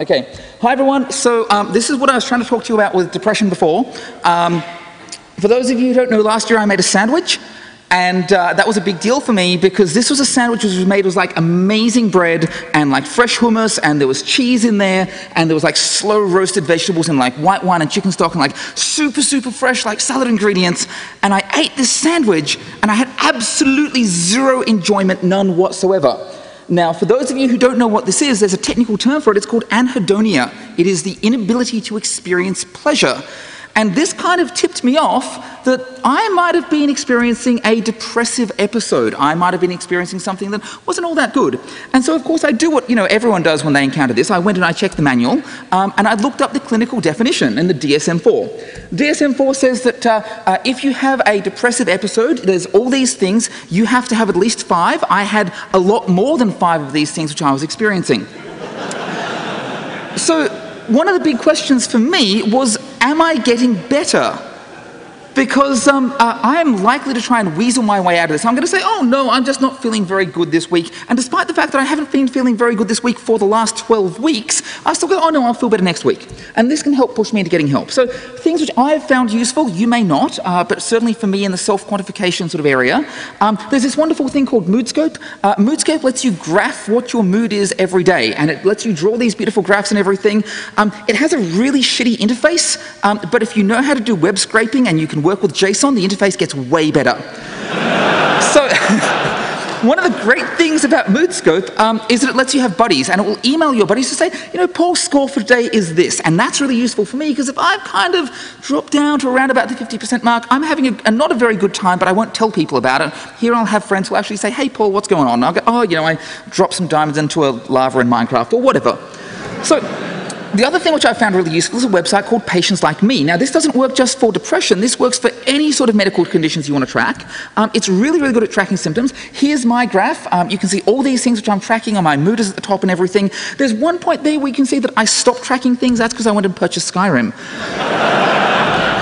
Okay. Hi, everyone. So this is what I was trying to talk to you about with depression before. For those of you who don't know, last year I made a sandwich. And that was a big deal for me because this was a sandwich which was made with like amazing bread and like fresh hummus, and there was cheese in there, and there was like slow roasted vegetables and like white wine and chicken stock and like super, super fresh like salad ingredients. And I ate this sandwich and I had absolutely zero enjoyment, none whatsoever. Now, for those of you who don't know what this is, there's a technical term for it. It's called anhedonia. It is the inability to experience pleasure. And this kind of tipped me off that I might have been experiencing a depressive episode. I might have been experiencing something that wasn't all that good. And so, of course, I do what everyone does when they encounter this. I went and I checked the manual, and I looked up the clinical definition in the DSM-4. DSM-4 says that if you have a depressive episode, there's all these things. You have to have at least 5. I had a lot more than 5 of these things which I was experiencing. So one of the big questions for me was, am I getting better? Because I am likely to try and weasel my way out of this. I'm going to say, oh no, I'm just not feeling very good this week. And despite the fact that I haven't been feeling very good this week for the last 12 weeks, I still go, oh no, I'll feel better next week. And this can help push me into getting help. So things which I have found useful, you may not, but certainly for me in the self-quantification sort of area, there's this wonderful thing called Moodscope. Moodscope lets you graph what your mood is every day, and it lets you draw these beautiful graphs and everything. It has a really shitty interface, but if you know how to do web scraping and you can work with JSON, the interface gets way better. So one of the great things about Moodscope is that it lets you have buddies, and it will email your buddies to say, Paul's score for today is this. And that's really useful for me because if I've kind of dropped down to around about the 50% mark, I'm having not a very good time, but I won't tell people about it. Here I'll have friends who actually say, hey Paul, what's going on? And I'll go, oh, I dropped some diamonds into a lava in Minecraft or whatever. So the other thing which I found really useful is a website called Patients Like Me. Now, this doesn't work just for depression. This works for any sort of medical conditions you want to track. It's really, really good at tracking symptoms. Here's my graph. You can see all these things which I'm tracking, and my mood is at the top and everything. There's one point there where you can see that I stopped tracking things. That's because I went and purchased Skyrim.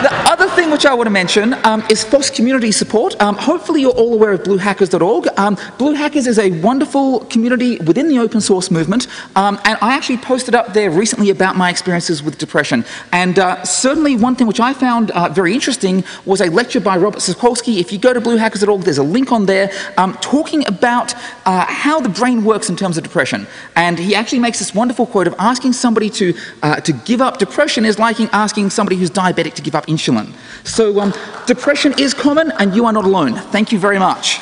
The other thing which I want to mention is FOSS community support. Hopefully you're all aware of bluehackers.org. Blue Hackers is a wonderful community within the open source movement, and I actually posted up there recently about my experiences with depression. And certainly one thing which I found very interesting was a lecture by Robert Sapolsky. If you go to bluehackers.org, there's a link on there talking about how the brain works in terms of depression. And he actually makes this wonderful quote of asking somebody to give up depression is like asking somebody who's diabetic to give up insulin. So depression is common, and you are not alone. Thank you very much.